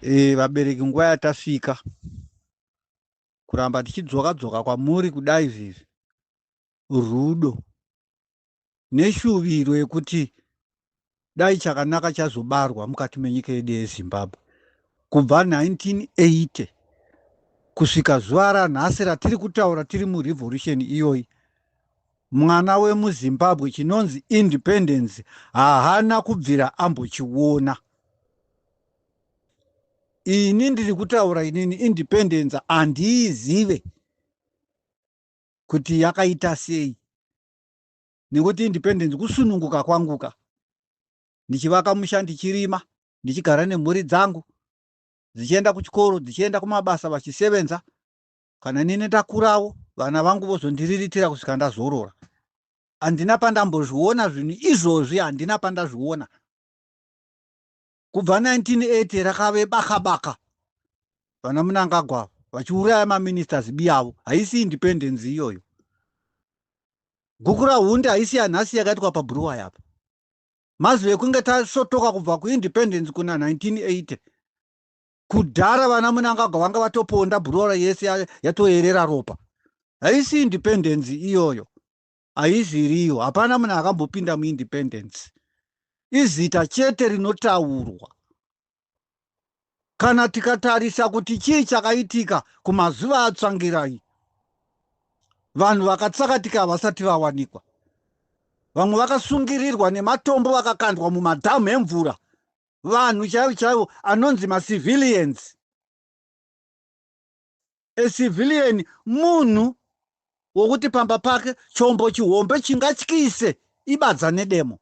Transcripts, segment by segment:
Vabereki nguva yatasvika kuramba tichidzoka-dzoka kwamuri kudai izvizvi rudo neshuviro yekuti dai chakanaka chazobarwa mukati menyika yedu yeZimbabwe kubva 1980 kusvika zuva ranhasi ratiri kutaura tiri murevolution iyoyi. Mwana wemuZimbabwe chinonzi independence haana kubvira ambochiona. Ini ndiri kutaura inini independence handiizive kuti yakaita sei, nekuti independence kusununguka kwanguka. Ndichivaka musha ndichirima, ndichigara nemhuri dzangu, dzichienda kuchikoro, dzichienda kumabasa vachisevenza. Kana nini ndakurawo, vana vangu vozondiriritira kusvika ndazorora. Handina pandambozviona zvinhu izvozvi, handina pandazviona. Kubva 1980 rakave baka-baka. Vana Mnangagwa vachiuraya maministers biyavo. Haisi independence iyoyo. Gukura hunde haisi yanhasi yakaitwa paBruwai apa. Mazuve kunge tasotoka kubva kuindependence kuna 1980. Kudhara vana Mnangagwa vanga vatoponda Bruwai yese yatoerera ropa. Haisi independence iyoyo. Haiziriyo. Hapana munhu akambopinda muindependence. Izita chete rinotaurwa. Kana tikatarisa kuti chii chakaitika kumazuva atsvangirai, vanhu vakatsakatika havasati vawanikwa. Vamwe vakasungirirwa nematombo vakakandwa mumadhamu emvura. Vanhu chaivo anonzi macivilians. Civilian munhu wokuti pamba pake chombo chihombe chingatyise ibadza nedemo.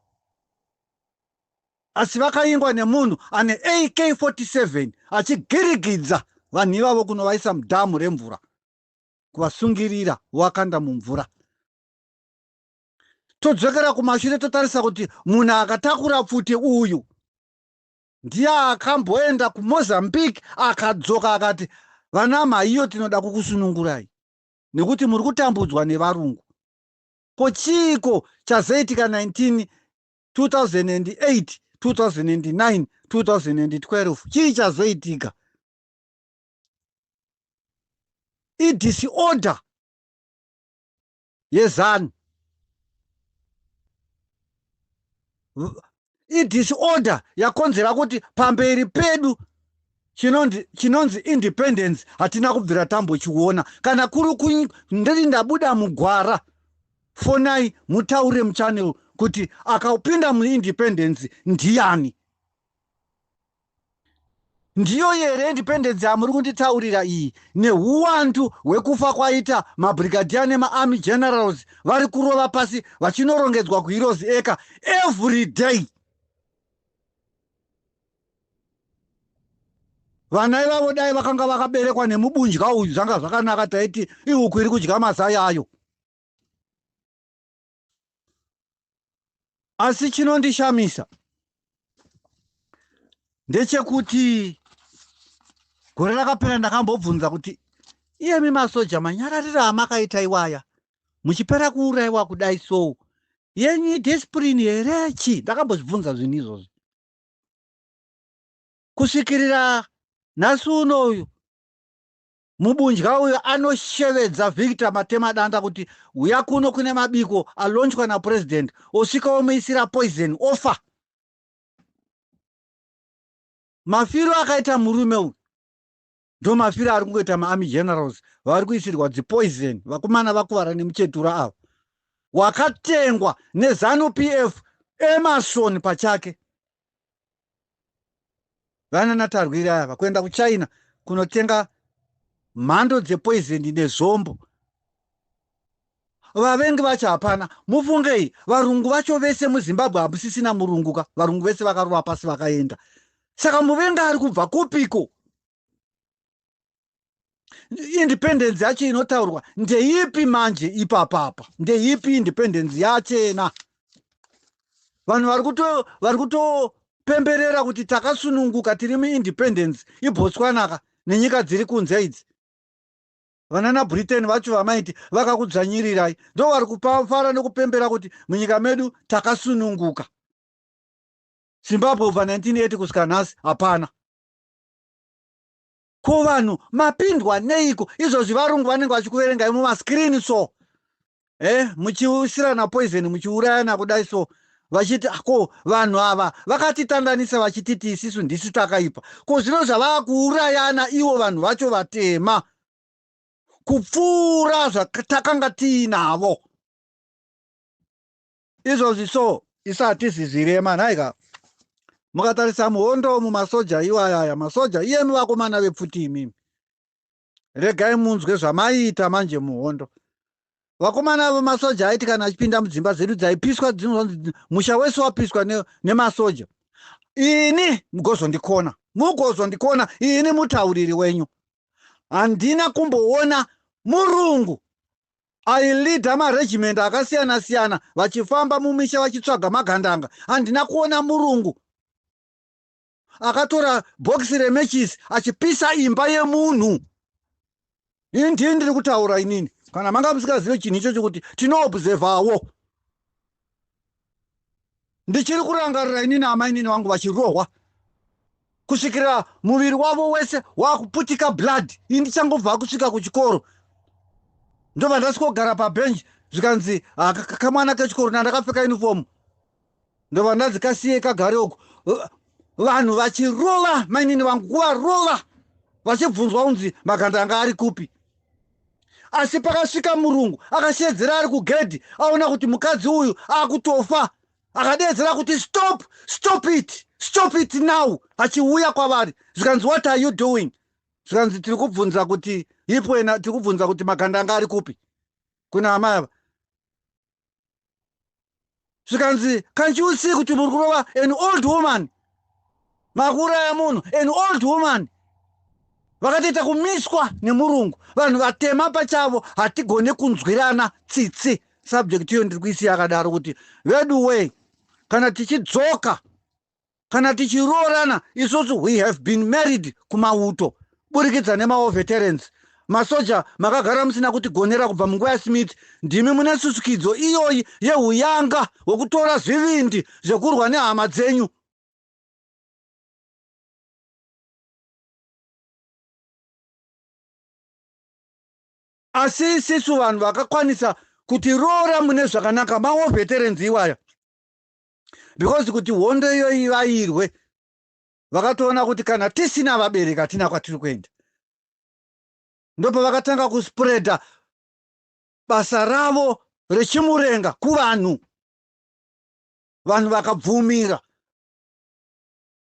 Asi vakaingwa nemunhu ane AK-47 achigirigidza vanhu ivavo kunovaisa mudhamu remvura, kuvasungirira wakanda mumvura. Todzokera kumashure totarisa kuti munhu akatakura pfuti uyu ndiye akamboenda kuMozambique akadzoka akati, vana mhaiyo tinoda kukusunungurai nekuti muri kutambudzwa nevarungu. Ko chiiko chazoitika 2008, 2009, 2012? Chii chazoitika? Idisorder yezanu. Idisorder yakonzera kuti pamberi pedu chinonzi independence hatina kubvira tambochiona. Kana kuri ndiri ndabuda mugwara, fonai mutaure muchannel kuti akaupinda muindependence ndiani. Ndiyo here independence yamuri kunditaurira iyi, nehuwandu hwekufa kwaita mabrigadier nemaarmy generals vari kurova pasi vachinorongedzwa kuheroes eka every day. Vana ivavo dai vakanga vakaberekwa nemubunja uyu zvanga zvakanaka, taiti ihuku iri kudya mazai ayo. Asi chinondishamisa ndechekuti gore rakapera ndakambobvunza kuti iyemi masoja manyararira amakaita iwaya muchipera kuurayiwa kudai so yenyu discipline here chi? Ndakambozvibvunza zvinhu izvozvi. Kusvikirira nhasi unoyu mubunja uyu anoshevedza Victor Matemadanda kuti uya kuno kune mabiko alonchwa napresident, osvika omuisira poison ofa. Mafiro akaita murume uyu ndo mafiro ari kungoita maarmy generals vari kuisirwa dzipoison, vakomana vakuvara nemuchetura avo, wakatengwa neZANU PF Emerson pachake. Vana natarwiri ava kuenda kuChina kunotenga mhando dzepoison nezombo. Vavengi vacho hapana. Mufungei, varungu vacho vese muZimbabwe hamusisina murunguka, varungu vese vakarova pasi vakaenda. Saka muvengi ari kubva kupiko? Independence yacho inotaurwa ndeipi manje ipapapa? Ndeipi independence yachena? Vanhu vari kutopemberera kuti takasununguka, tiri muindependence iBotswana nenyika dziri kunze idzi. Vana naBritain vacho vamaiti vakakudzvanyirirai ndo vari kufara nekupembera kuti munyika medu takasununguka. Zimbabwe ubva 1980 kusvika nhasi hapana. ko vanhu mapindwa neiko izvozvi varungu vanenge vachikuverengai mumaskirini so muchiusirana poison muchiurayana kudai so vachiti ko vanhu ava vakatitandanisa vachititi isisu ndisi takaipa ko zvino zvavakuurayana ivo vanhu vacho vatema kupfuura zvatakanga tiinavo izvozvi so isati zizvirema nhaika mukatarisa muhondo mumasoja iwayaya masoja iyemi vakomana vepfuti imimi regai munzwe zvamaita manje muhondo vakomana vemasoja aiti kana achipinda mudzimba dzedu dzaipiswa musha wese wapiswa nemasoja ini mugozondikona ini mutauriri wenyu handina kumboona murungu ailidha maregiment akasiyana siyana vachifamba mumisha vachitsvaga magandanga handina kuona murungu akatora bhokisi remechisi achipisa imba yemunhu ini ndii ndiri kutaura inini kana manga musingazive chinhu icho chokuti tinoobhuzevhawo ndichiri kurangarira inini amainini vangu vachirohwa kusvikira muviri wavo wese wakuputika blood ini ndichangobva kusvika kuchikoro ndobva ndasikogara pabhenji zvikanzi kamwana kechikoro nandakapfeka unifomu ndobva ndanzi kasiye kagare uku vanhu vachirova mainini vangu kuvarova vachibvunzwa unzi magandanga ari kupi asi pakasvika murungu akashedzera ari kugedhi aona kuti mukadzi uyu akutofa akadeedzera kuti stop it now achiuya kwavari zvikanzi what are you doing zvikanzi tiri kubvunza kuti ipwena tiri kubvunza kuti magandanga ari kupi kuna amai ava zvikanzi can't you see kuti muri kurova an old woman makuuraya munhu an old woman vakatoita kumiswa nemurungu vanhu vatema pachavo hatigone kunzwirana tsitsi subject iyo ndiri kuisiya akadaro kuti vedu way kana tichidzoka kana tichiroorana isusu we have been married kumauto burikidza nemaveterans masoja makagara musina kutigonera kubva munguva yasmith ndimi mune susukidzo iyoyi yeuyanga hwekutora zvivindi zvekurwa nehama dzenyu asi isisu vanhu vakakwanisa kutiroora mune zvakanaka maveterans iwaya because kuti hondo iyo ivairwe vakatoona kuti kana tisina vabereki hatina kwatiri kuenda ndopa vakatanga kuspreada basa ravo rechimurenga kuvanhu vanhu vakabvumira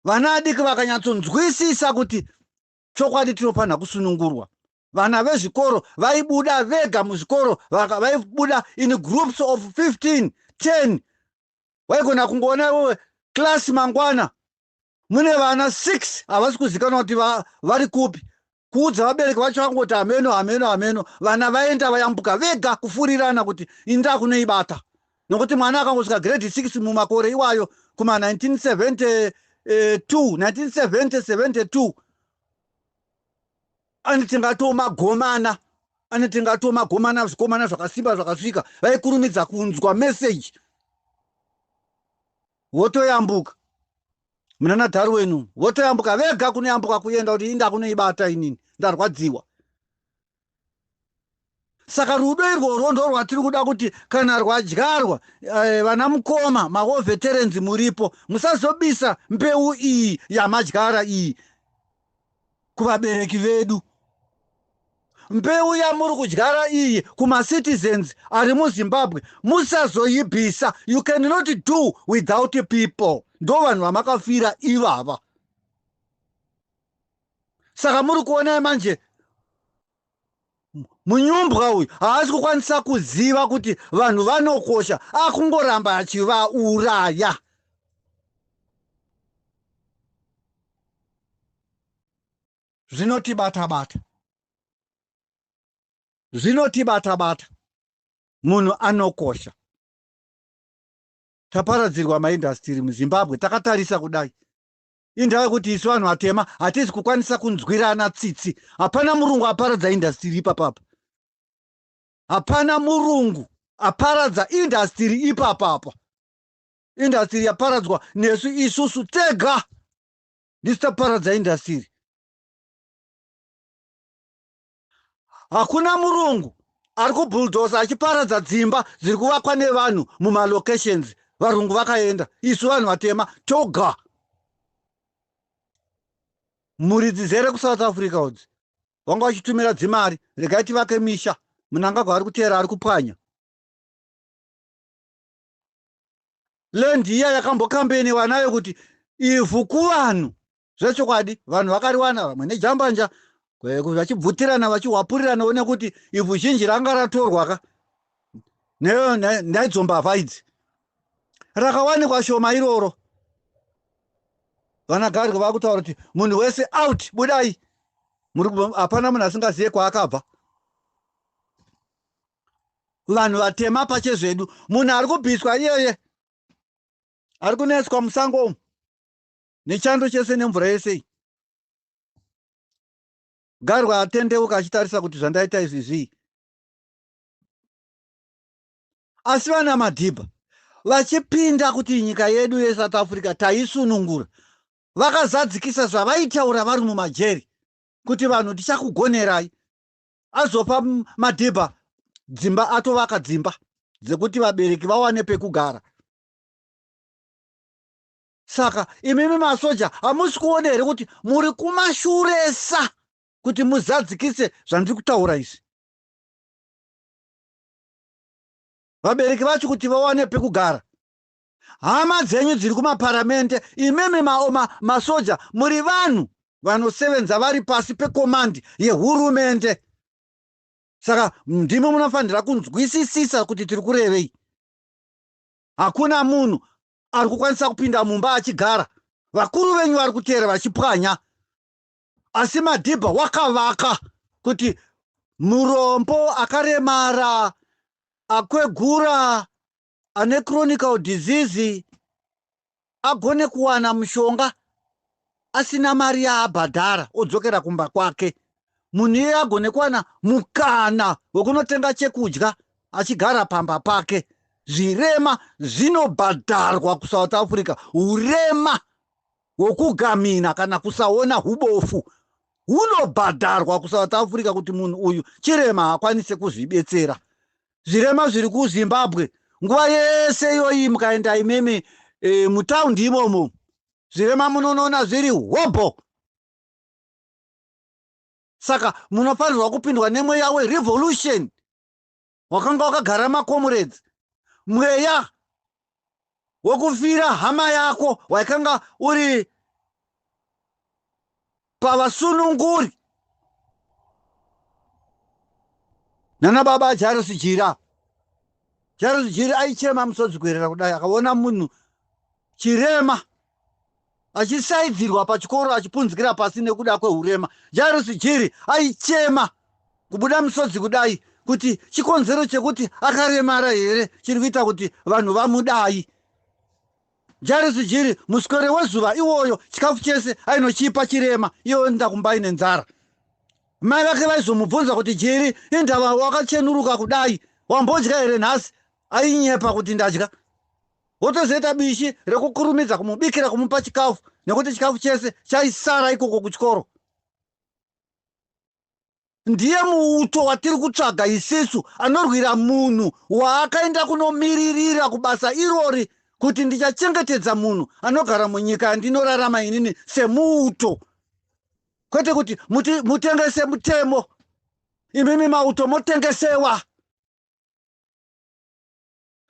vana adiki vakanyatsonzwisisa kuti chokwadi tinofanha kusunungurwa vana vezvikoro vaibuda vega muzvikoro vaibuda in groups of 15 10 waigona kungoona wewe klasi mangwana mune vana 6 havasi kuzikanwa kuti vari kupi kuudza vabereki vacho vangoti hameno vana vaenda vayambuka vega kufurirana kuti inda kunoibata nokuti mwana akangosvika grade 6 mumakore iwayo kuma 1972 anitingatomagomana zvikomana zvakasimba zvakasvika vaikurumidza kunzwa meseji votoyambuka munanadharu wenu votoyambuka vega kunoyambuka kuenda kuti inda kunoibata inini ndarwadziwa saka rudo irworwo ndo rwatiri kuda kuti kana rwadyarwa vana mukoma maveterans muripo musazobisa mbeu iyi yamadyara iyi kuvabereki vedu mbeu yamuri kudyara iyi kumacitizens ari muzimbabwe musazoibvisa you cannot do without people ndo vanhu vamakafira ivava saka muri kuona manje munyumbwa uyu haasi kukwanisa kuziva kuti vanhu vanokosha akungoramba achivauraya zvinotibata munhu anokosha taparadzirwa maindastiri muzimbabwe takatarisa kudai indava yekuti isu vanhu vatema hatizi kukwanisa kunzwirana tsitsi hapana murungu aparadza indastiri ipapapa hapana murungu aparadza indastiri ipapapa indastiri yaparadzwa nesu isusu tega ndisitaparadza indastiri hakuna murungu ari kubhuldosa achiparadza dzimba dziri kuvakwa nevanhu mumalocations. Varungu vakaenda, isu vanhu vatema toga. Mhuri dzizere kuSouth Africa udzi vanga vachitumira dzimari, regai tivake misha. Munangagwa ari kuteera ari kupwanya. Lendi iya yakambokambeniwa nayo kuti ivhu kuvanhu. Zvechokwadi vanhu vakariwana, vamwe nejambanja, vachibvutirana vachihwapurirana nekuti ivhu zhinji ranga ratorwa ka ndaidzomba idzi rakawanikwa shoma iroro. Vanagari vakutaura kuti munhu wese out, budai. Hapana munhu asingazive kwaakabva. Vanhu vatema pachezvedu, munhu ari kubviswa iyeye ari kunetswa musango umu nechando chese nemvura yese. Garwa atendeuka achitarisa kuti zvandaita izvizvi. Asi vana Madhibha vachipinda kuti nyika yedu yeSouth Africa taisunungura, vakazadzikisa zvavaitaura vari mumajeri kuti vanhu tichakugonerai. Azopa Madhibha dzimba, atovaka dzimba dzekuti vabereki vawane pekugara. Saka imimi masoja hamusi kuona here kuti muri kumashuresa kuti muzadzikise zvandiri kutaura izvi? Vabereki vacho kuti vawane pekugara. Hama dzenyu dziri kumaparamende, imimi masoja muri vanhu vanosevenza vari pasi pekomandi yehurumende. Saka ndimi munofanira kunzwisisisa kuti tiri kurevei. Hakuna munhu ari kukwanisa kupinda mumba achigara. Vakuru venyu vari kuteera vachipwanya. Asi Madhibha wakavaka kuti murombo akaremara, akwegura, ane chronic disease agone kuwana mushonga asina mari yaabhadhara odzokera kumba kwake. Munhu iye agone kuwana mukana wekunotenga chekudya achigara pamba pake. Zvirema zvinobhadharwa kuSouth Africa. Urema hwokugamina kana kusaona hubofu hunobhadharwa kuSouth Africa kuti munhu uyu chirema haakwanise kuzvibetsera. Zvirema zviri kuZimbabwe nguva yese iyoyi mukaenda imemi mutaundi imomo, zvirema munoona zviri hobo. Saka munofanirwa kupindwa nemweya werevolution wakanga wakagara makomrades, mweya wokufira hama yako waikanga uri pavasununguri. Nana baba Jairus Jira aichema musodzi kuerera kudai, akaona munhu chirema achisaidzirwa pachikoro achipunzikira pasi nekuda kwehurema. Jairus Jira aichema kubuda musodzi kudai kuti chikonzero chekuti akaremara here chiri kuita kuti vanhu vamudai. Jairus Jira muswere wezuva iwoyo chikafu chese ainochipa chirema, iyo ndakumbai nenzara. Mai vake vaizomubvunza kuti Jiri, indava wakachenuruka kudai, wambodya here nhasi? Ainyepa kuti ndadya. Wotozoita bishi rekukurumidza kumubikira kumupa chikafu, nekuti chikafu chese chaisara ikoko kuchikoro. Ndiye muuto watiri kutsvaga isisu, anorwira munhu waakaenda kunomiririra kubasa irori kuti ndichachengetedza munhu anogara munyika yandinorarama inini semuuto. Kwete kuti mutengese mutemo. Imimi mauto motengesewa.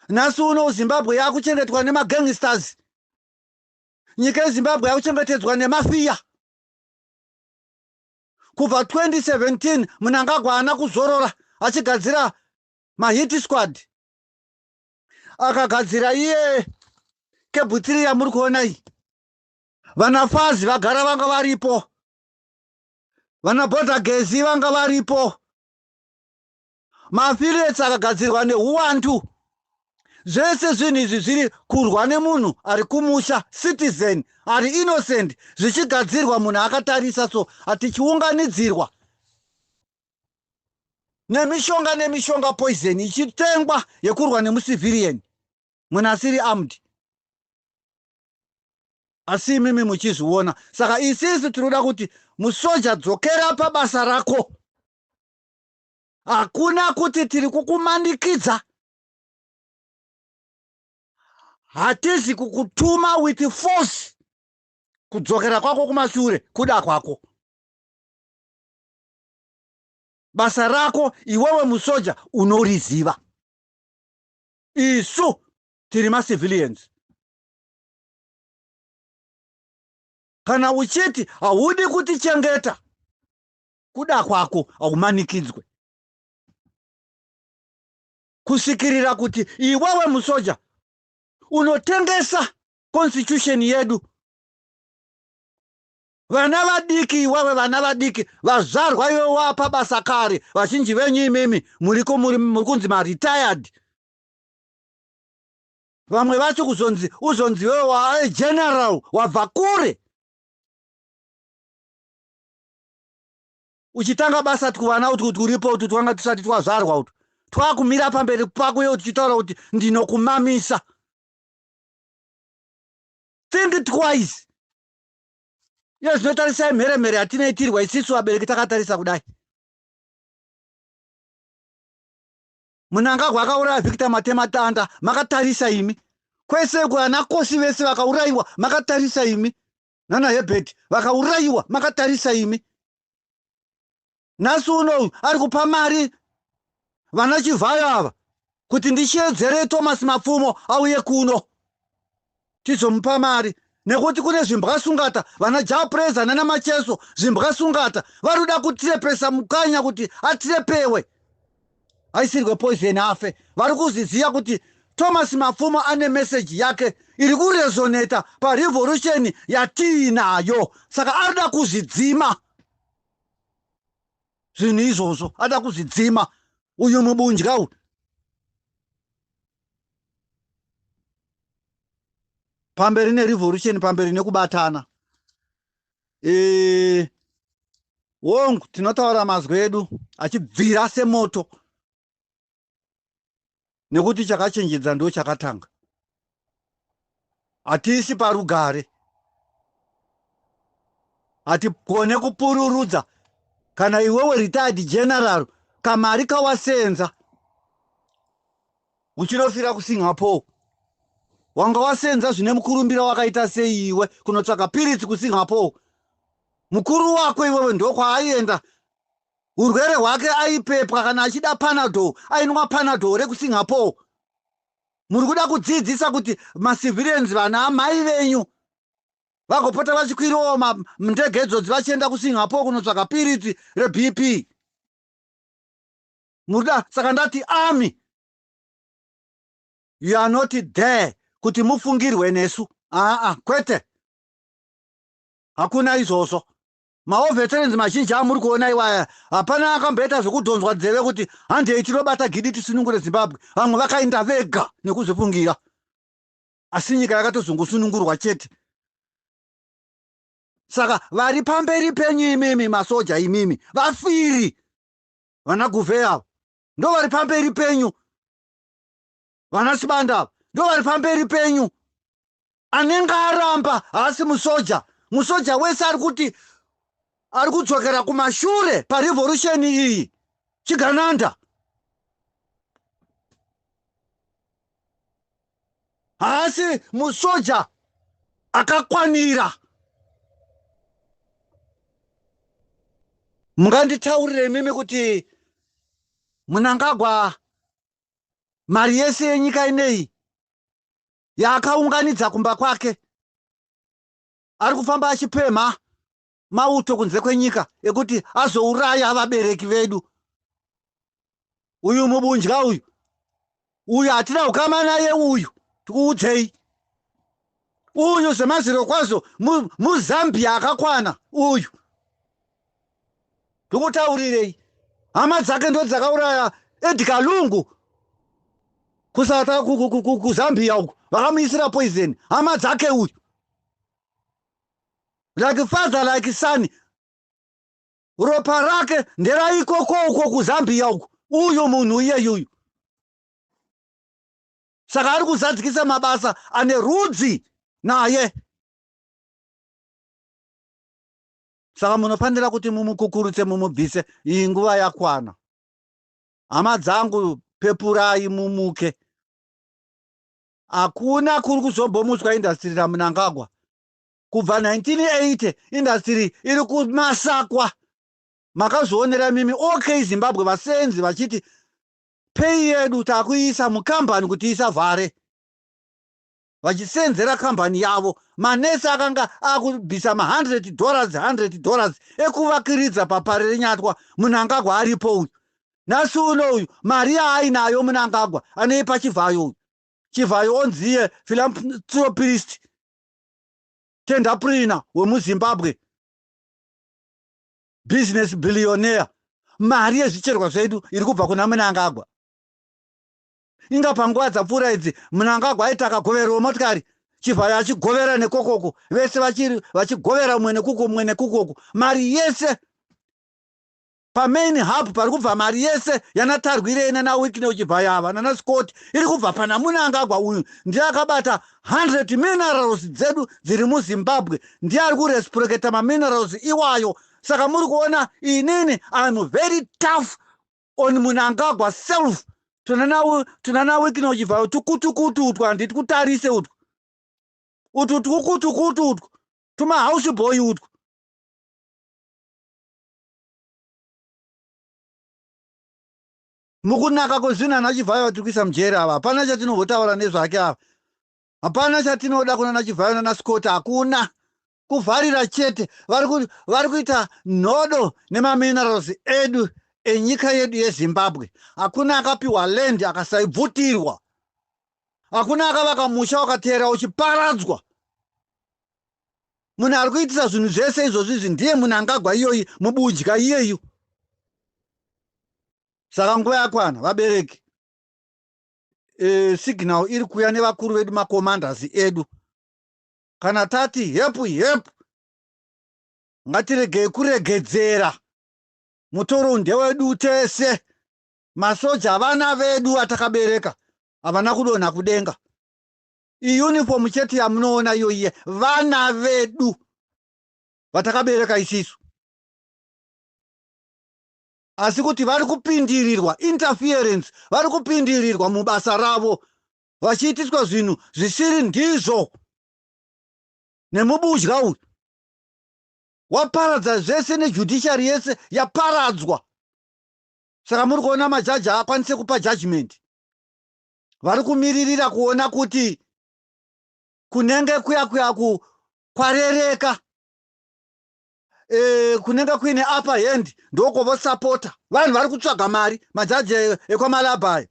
Nhasi uno Zimbabwe yakuchengetwa nemagangsters. Nyika yeZimbabwe yakuchengetedzwa nemafia. Kubva 2017 Mnangagwa haana kuzorora achigadzira mahit squad. Akagadzira iye kebhutiri yamuri kuona iyi. Vanafazi vagara vanga varipo. Vana Bhodagezi vanga varipo. Maafiliates akagadzirwa nehuwantu. Zvese zvinhu izvi zviri kurwa nemunhu ari kumusha, citizen ari innocent, zvichigadzirwa munhu akatarisa so atichiunganidzirwa nemishonga poison ichitengwa yekurwa nemucivilian munhu asiri armed. Asi imimi muchizviona. Saka isisi tinoda kuti musoja dzokera pabasa rako. hakuna kuti tiri kukumanikidza, hatizi kukutuma with force kudzokera kwako kumashure kuda kwako. Basa rako iwewe musoja unoriziva. Isu tiri civilians. Kana uchiti haudi kutichengeta kuda kwako haumanikidzwe. Kusikirira kuti iwewe musoja unotengesa constitution yedu. Vana vadiki iwewe, vana vadiki vazvarwa iwe wapa basa kare, vazhinji venyu imimi muri kunzi retired. Vamwe vacho uzonzi wewe wa general wabva kure. Uchitanga basa kuvana kuti uripo kuti twanga tusati twazvarwa kuti twakumira pamberi pako iwe uchitaura kuti ndinokumamisa. Think twice. Iyo zvinotarisa mheremhere yatinoitirwa isisu vabereki takatarisa kudai. Munanga gwakauraya Victor Matematanda makatarisa imi. Kwese kwana kosi vese vakaurayiwa makatarisa imi. Nana Hebert vakaurayiwa makatarisa imi. Nhasi uno ari kupa mari vana Chivhayo ava kuti ndichiedzere Thomas Mapfumo auye kuno tizomupa mari. Nekuti kune zvimbwasungata vana Japreza nana Macheso zvimbwasungata vari kuda kutirepesa mukanya kuti atirepewe aisirwe poison afe. Vari kuziziya kuti Thomas Mapfumo ane message yake iri kurezoneta parevolution yatiinayo, saka arida kuzvidzima zvinhu izvozvo, ada kuzvidzima uyu mubunja uyu. Pamberi nerevolution, pamberi nekubatana. Wongu tinotaura mazwi edu achibvira semoto, nekuti chakachenjedza ndo chakatanga. Hatisi parugare, hatikone kupururudza. Kana iwewe retired general kamari kawasenza uchinofira kuSingapore, wanga wasenza zvine mukurumbira wakaita seiwe kunotsvaka piritsi kuSingapore. Mukuru wako iwewe ndokwaaenda, urwere hwake aipepwa, kana achida Panadol ainwa Panadol rekuSingapore. Muri kuda kudzidzisa kuti macivilians vana amai venyu vagopota vachikwirawo ndege idzodzi vachienda kuSingapore kunotsvaka piritsi reBP. Muda saka ndati army, you are not there kuti mufungirwe nesu. Kwete, hakuna izvozvo. Maveterans mazhinji amuri kuona iwaya hapana akamboita zvekudhonzwa nzeve kuti handei tinobata gidi tisunungure Zimbabwe. Vamwe vakaenda vega nekuzvifungira, asi nyika yakatozongosunungurwa chete. Saka vari pamberi penyu imimi masoja imimi vafiri, vana Guvea ndo vari pamberi penyu, vana Sibanda ndo vari pamberi penyu. Anenge aramba haasi musoja. Musoja wese ari kudzokera kumashure parevolution iyi Chigananda. Haasi musoja akakwanira. Munganditaurire mimi kuti Mnangagwa mari yese yenyika ineyi yaakaunganidza kumba kwake, ari kufamba achipemha mauto kunze kwenyika ekuti azouraya vabereki vedu. Uyu mubunja uyu hatina ukama naye, uyu tikuudzei. Uyu semaziro kwazvo muZambia akakwana uyu. Ndikutaurirei, hama dzake ndo dzakauraya Edgar Lungu kuZambia uku, vakamuisira poison. Hama dzake uyu, like father like son, ropa rake nderaikoko uko kuZambia uku, uyu munhu iyeyuyu. Saka ari kuzadzikisa mabasa ane rudzi naye. Saka munofanira kuti mumukukurutse mumubvise, iyi nguva yakwana. hama dzangu pepurai mumuke. Hakuna kuri kuzombomutswa industry raMnangagwa. Kubva 1980 industry iri kumasakwa. Makazoonera mimi OK Zimbabwe vasenzi vachiti pei yedu takuisa mukambani kuti isavhare. Vachisenzera kambani yavo. Manesi akanga akubvisa $100 ekuvakiridza papare renyatwa. Mnangagwa aripo uyu. Nhasi uno uyu mari yaainayo Mnangagwa anoipa Chivhayo uyu. Chivhayo onziye philanthropist tendapurina wemuZimbabwe, business billionaire. Mari yezvicherwa zvedu iri kubva kuna Mnangagwa. Inga panguva dzapfuura idzi Mnangagwa aita akagoverawo motikari, Chivhayo achigovera nekokoko, vese vachigovera mumwe nekukoko. Mari yese pamain hub pari kubva mari yese yanatarwirei nanaWicknell Chivhayo ava nanaScott iri kubva pana Mnangagwa uyu. Ndiye akabata 100 minerals dzedu dziri muZimbabwe. Ndiye ari kurespecta maminerals iwayo. Saka muri kuona inini I'm very tough on Mnangagwa self. Tunana Wicknell Chivhayo tukutukutu utwu handiti kutarise utwu. Utwu tukutukutu utwu. Tuma house boy utwu. Mukunaka kwezvinhu naChivhayo tiri kuisa mujeri ava. Hapana chatinotaura nezvake ava. Hapana chatinoda kuna naChivhayo nanaScott. Hakuna kuvharira chete. Vari kuita nhodo nemaminerals edu enyika yedu yeZimbabwe. Hakuna akapiwa land akasaibvutirwa. Hakuna akavaka musha wakateera uchiparadzwa. Munhu ari kuitisa zvinhu zvese izvozvi ndiye Mnangagwa iyoyi, mubudya iyeyu. Saka nguva yakwana vabereki, signal iri kuuya nevakuru vedu macommanders edu. Kana tati hepu ngatiregei kuregedzera. Mutoro ndewedu tese. Masoja vana vedu atakabereka havana kudonha kudenga. Iuniform chete yamunoona iyoyi vana vedu vatakabereka isisu. Asi kuti vari kupindirirwa interference, vari kupindirirwa mubasa ravo, vachiitiswa zvinhu zvisiri ndizvo nemubudya uyu. Waparadza zvese nejudiciary yese yaparadzwa. Saka muri kuona majaji haakwanise kupa judgment. Vari kumiririra kuona kuti kunenge kuya kwarereka, kunenge kuine upper hand ndokovosapota. Vanhu vari kutsvaga mari, majaji ekwaMalabai.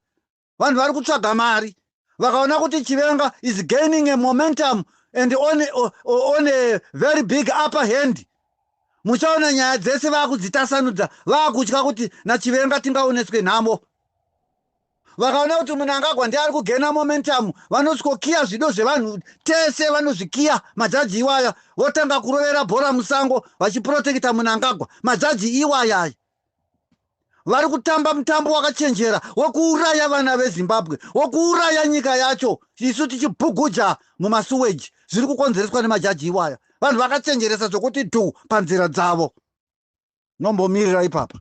Vanhu vari kutsvaga mari. Vakaona kuti Chivenga is gaining a momentum and on a very big upper hand. Muchaona nyaya dzese vakudzitasanudza, vakutya kuti naChivenga tingaoneswe nhamo. Vakaona kuti Mnangagwa ndiye ari kugena momentum, vanosikokiya zvido zvevanhu tese vanozvikiya. Majaji iwaya votanga kurovera bhora musango vachiprotekta Mnangagwa. Majaji iwaya vari kutamba mutambo wakachenjera wokuuraya vana veZimbabwe, wokuuraya nyika yacho, isu tichibhuguja mumasuweji. Zviri kukonzereswa nemajaji iwaya. Vanhu vakachenjeresa zvokuti panzira dzavo. Nombomirira ipapa.